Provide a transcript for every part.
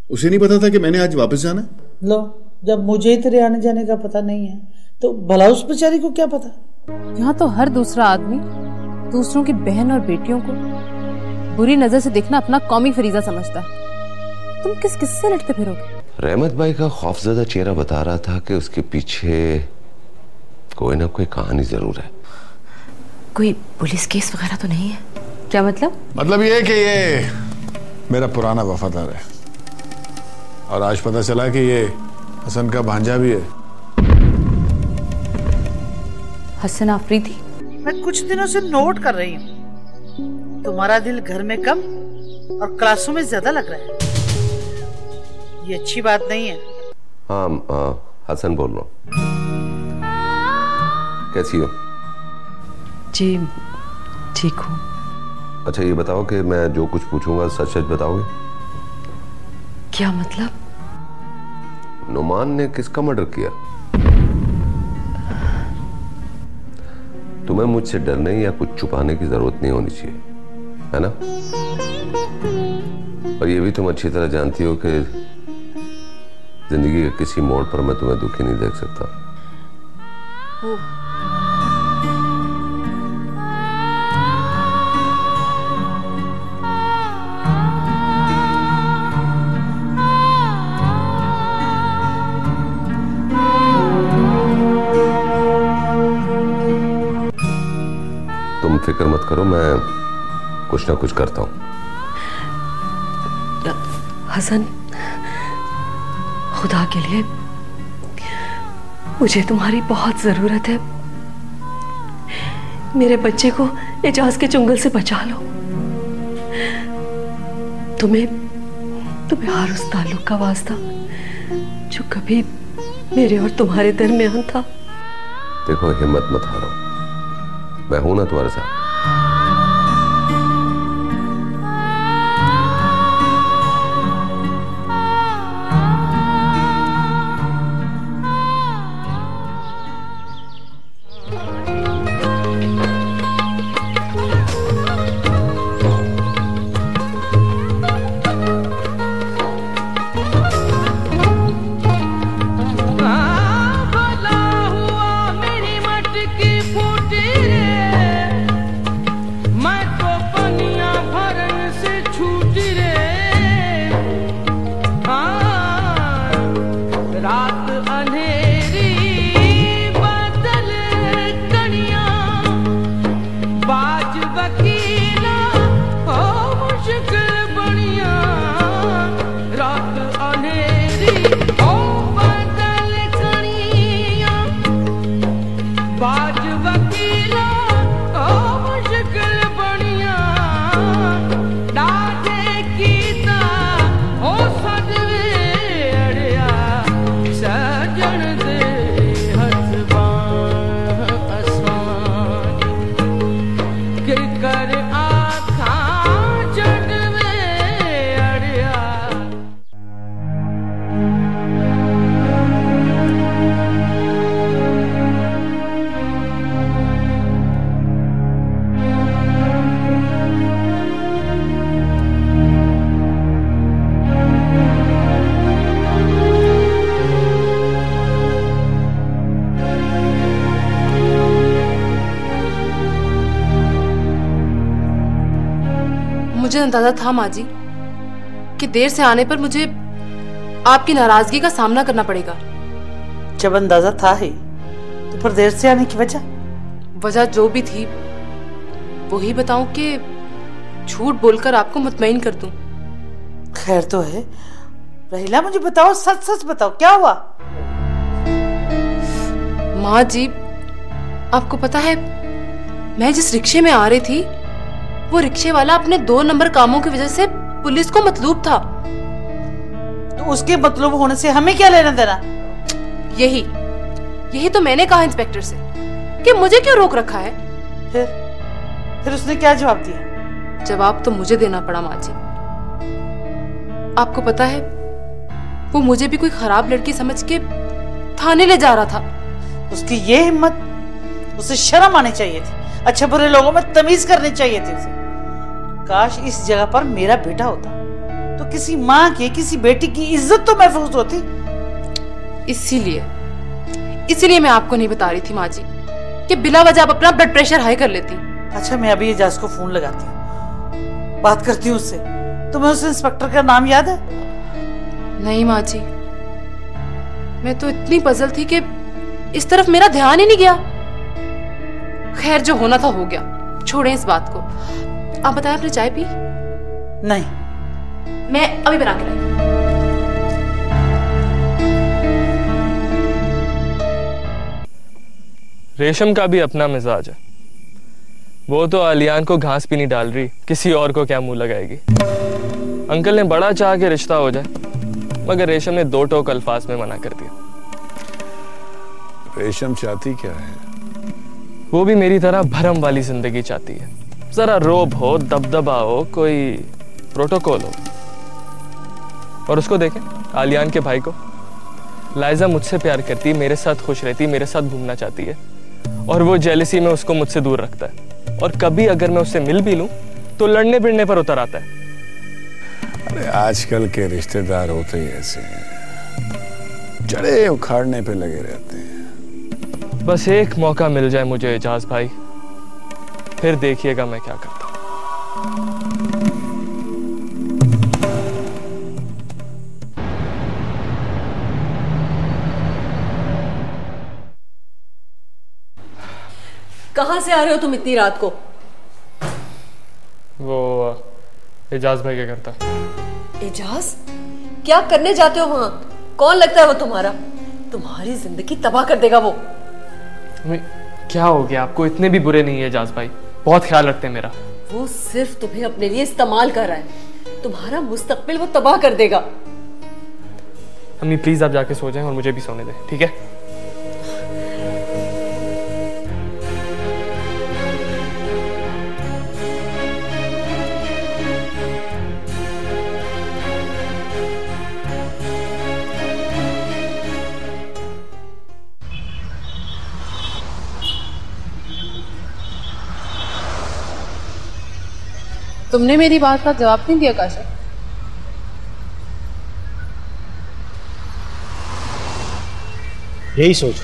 उसे नहीं पता था कि मैंने आज वापस जाना है? लो, जब मुझे ही तेरे आने जाने का पता नहीं है तो भला उस बेचारी को क्या पता? यहाँ तो हर दूसरा आदमी दूसरों की बहन और बेटियों को बुरी नजर से देखना अपना कौमी फरीजा समझता है। तुम किस किससे लड़ते फिरोगे? रहमत भाई का खौफजदा चेहरा बता रहा था कि उसके पीछे कोई ना कोई कहानी जरूर है। कोई पुलिस केस वगैरह तो नहीं है? क्या मतलब? मतलब ये कि ये मेरा पुराना वफादार है और आज पता चला कि ये हसन का भांजा भी है। हसन आफरीदी? मैं कुछ दिनों से नोट कर रही हूँ, तुम्हारा दिल घर में कम और क्लासों में ज्यादा लग रहा है। ये अच्छी बात नहीं है। हाँ, हसन बोल रहा हूँ। कैसी हो? जी ठीक हूँ। अच्छा ये बताओ कि मैं जो कुछ पूछूंगा सच सच बताओगे? क्या मतलब? नुमान ने किसका मर्डर किया? तुम्हें मुझसे डरने या कुछ छुपाने की जरूरत नहीं होनी चाहिए, है ना? और ये भी तुम अच्छी तरह जानती हो कि जिंदगी के किसी मोड़ पर मैं तुम्हें दुखी नहीं देख सकता। तुम फिक्र मत करो, मैं कुछ ना कुछ करता हूं। हसन, खुदा के लिए मुझे तुम्हारी बहुत जरूरत है। मेरे बच्चे को एजाज के चुंगल से बचा लो। तुम्हें हर उस ताल्लुक का वास्ता जो कभी मेरे और तुम्हारे दरमियान था। देखो हिम्मत मत हारो, मैं हूं ना तुम्हारे साथ। मुझे अंदाजा था माँ जी कि देर से आने पर मुझे आपकी नाराजगी का सामना करना पड़ेगा। जब अंदाजा था ही तो फिर देर से आने की वजह जो भी थी वो ही बताऊं कि झूठ बोलकर आपको मुतमईन कर दूं? खैर तो है। रहीला मुझे बताओ, सच सच बताओ, क्या हुआ? माँ जी आपको पता है मैं जिस रिक्शे में आ रही थी वो रिक्शे वाला अपने 2 नंबर कामों की वजह से पुलिस को मतलूब था। तो उसके मतलूब होने से हमें क्या लेना देना? यही तो मैंने कहा इंस्पेक्टर से कि मुझे क्यों रोक रखा है। फिर उसने क्या जवाब दिया? जवाब तो मुझे देना पड़ा माँ जी। आपको पता है वो मुझे भी कोई खराब लड़की समझ के थाने ले जा रहा था। उसकी ये हिम्मत! उसे शर्म आनी चाहिए थी। अच्छे बुरे लोगों में तमीज करनी चाहिए थी उसे। काश इस जगह पर मेरा बेटा होता। तो किसी माँ के, किसी बेटी की इज्जत तो महफूज होती। इसीलिए मैं आपको नहीं बता रही थी माँ जी कि बिला वजह आप अपना ब्लड प्रेशर हाई कर लेती। अच्छा, मैं अभी एजाज को फोन लगाती हूँ, बात करती हूँ उससे। तुम्हें उस इंस्पेक्टर का नाम याद है? नहीं माँ जी, मैं तो इतनी पजल थी कि इस तरफ मेरा ध्यान ही नहीं गया। खैर, जो होना था हो गया, छोड़ें इस बात को। आप बताएं, आपने चाय पी? नहीं, मैं अभी बना के लाई। रेशम का भी अपना मिजाज है। वो तो आलियान को घास भी नहीं डाल रही, किसी और को क्या मुंह लगाएगी। अंकल ने बड़ा चाहा कि रिश्ता हो जाए, मगर रेशम ने 2 टोक अल्फाज में मना कर दिया। रेशम चाहती क्या है? वो भी मेरी तरह भरम वाली जिंदगी चाहती है। जरा रोब हो, दबदबा हो, कोई प्रोटोकॉल हो। और उसको देखें, आलियान के भाई को। लाइजा मुझसे प्यार करती, मेरे साथ खुश रहती, मेरे साथ घूमना चाहती है, और वो जेलसी में उसको मुझसे दूर रखता है। और कभी अगर मैं उससे मिल भी लूं तो लड़ने भिड़ने पर उतर आता है। अरे आजकल के रिश्तेदार होते ही ऐसे हैं, जड़े उखाड़ने पे लगे रहते हैं। बस एक मौका मिल जाए मुझे एजाज भाई, फिर देखिएगा मैं क्या करता हूं। कहां से आ रहे हो तुम इतनी रात को? वो एजाज भाई क्या करता? एजाज? क्या करने जाते हो वहां? कौन लगता है वो तुम्हारा? तुम्हारी जिंदगी तबाह कर देगा वो। क्या हो गया आपको? इतने भी बुरे नहीं है एजाज भाई, बहुत ख्याल रखते हैं मेरा। वो सिर्फ तुम्हें अपने लिए इस्तेमाल कर रहा है। तुम्हारा मुस्तकबिल वो तबाह कर देगा। अम्मी प्लीज आप जाके सो जाएं और मुझे भी सोने दें, ठीक है? तुमने मेरी बात का जवाब नहीं दिया काशिफ। यही सोच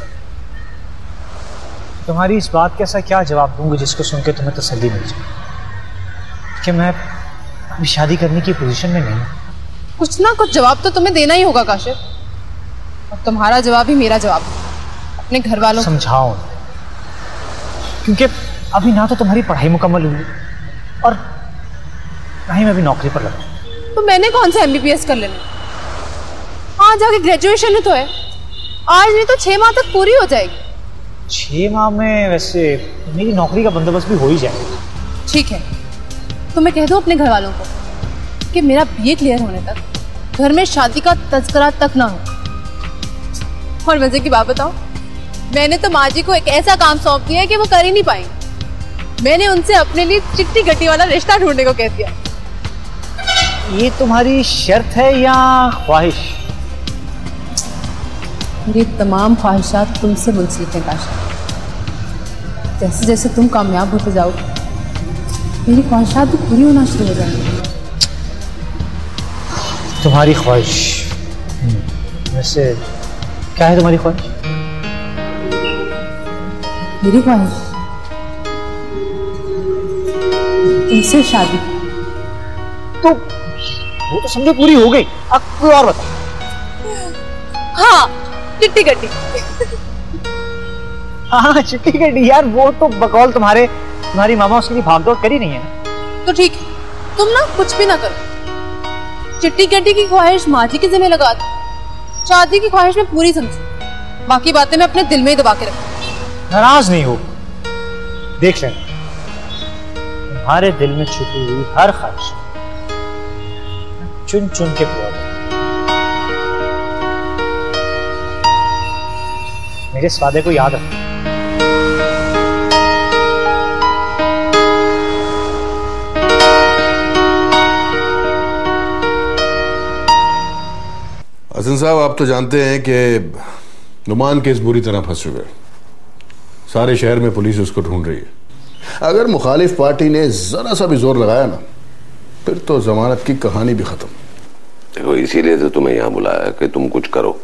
तुम्हारी इस बात का ऐसा क्या जवाब दूंगी जिसको सुन के तुम्हें तसल्ली मिल जाए कि मैं अभी शादी करने की पोजीशन में नहीं। कुछ ना कुछ जवाब तो तुम्हें देना ही होगा काशिफ, और तुम्हारा जवाब ही मेरा जवाब। अपने घर वालों समझाओ, क्योंकि अभी ना तो तुम्हारी पढ़ाई मुकम्मल हुई और ना ही मैं अभी नौकरी पर लगा। तो मैंने कौन सा MBBS कर लेना? हाँ, जाके ग्रेजुएशन तो है, आज नहीं तो 6 माह तक पूरी हो जाएगी। 6 माह में वैसे मेरी नौकरी का बंदोबस्त भी हो ही जाएगा। ठीक है, तो मैं कह दूं अपने घर वालों को कि मेरा BA क्लियर होने तक घर में शादी का तज़किरा तक ना हो। और मजे की बात बताओ, मैंने तो माँ जी को एक ऐसा काम सौंप दिया है कि वो कर ही नहीं पाएंगे। मैंने उनसे अपने लिए चिट्टी गट्टी वाला रिश्ता ढूंढने को कह दिया। ये तुम्हारी शर्त है या ख्वाहिश? मेरी तमाम ख्वाहिशात तुमसे मुंसलिक हैं काशिफ। जैसे जैसे तुम कामयाब होते जाओ, मेरी ख्वाहिशात भी पूरी होना शुरू हो जाएंगी। तुम्हारी ख्वाहिश? वैसे क्या है तुम्हारी ख्वाहिश? मेरी ख्वाहिश तुमसे शादी। तो वो तो समझो पूरी हो गई, अब कोई और बता। हाँ, चिट्टी गट्टी। हाँ, चिट्टी गट्टी यार, वो तो बकौल तुम्हारी मामा उसके लिए भागदौड़ करी नहीं है। तो ठीक है, तुम ना कुछ भी ना करो। चिट्टी गट्टी की ख्वाहिश माँ जी के जिम्मे लगा दो, शादी की ख्वाहिश में पूरी समझो, बाकी बातें मैं अपने दिल में ही दबा के रखूं। नाराज नहीं हो, देख लेना तुम्हारे दिल में छुपी हुई हर ख्वाहिश चुन चुन के पूरा मेरे इस वादे को याद रखना। हसन साहब, आप तो जानते हैं कि नुमान केस बुरी तरह फंस चुका है। सारे शहर में पुलिस उसको ढूंढ रही है। अगर मुखालिफ पार्टी ने जरा सा भी जोर लगाया ना, फिर तो जमानत की कहानी भी खत्म। देखो इसीलिए तो तुम्हें यहाँ बुलाया कि तुम कुछ करो।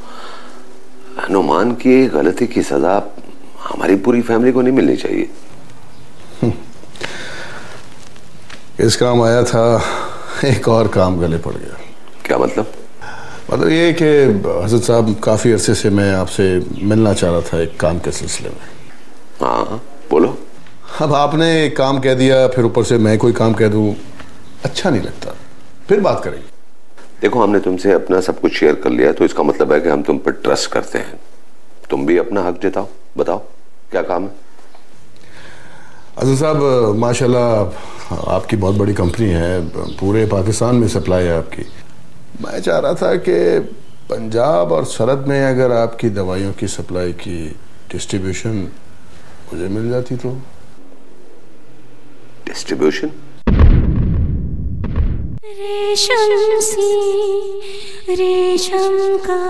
नुमान की गलती की सजा हमारी पूरी फैमिली को नहीं मिलनी चाहिए। इस काम आया था, एक और काम गले पड़ गया। क्या मतलब? मतलब ये कि हजरत साहब काफी अरसे से मैं आपसे मिलना चाह रहा था एक काम के सिलसिले में। हाँ बोलो। अब आपने एक काम कह दिया, फिर ऊपर से मैं कोई काम कह दूं, अच्छा नहीं लगता। फिर बात करेंगे। देखो हमने तुमसे अपना सब कुछ शेयर कर लिया, तो इसका मतलब है कि हम तुम पर ट्रस्ट करते हैं। तुम भी अपना हक जताओ, बताओ क्या काम है। हजरत साहब माशाल्लाह आपकी बहुत बड़ी कंपनी है, पूरे पाकिस्तान में सप्लाई है आपकी। मैं चाह रहा था कि पंजाब और सरहद में अगर आपकी दवाइयों की सप्लाई की डिस्ट्रीब्यूशन मुझे मिल जाती तो। डिस्ट्रीब्यूशन? रेशम सी रेशम का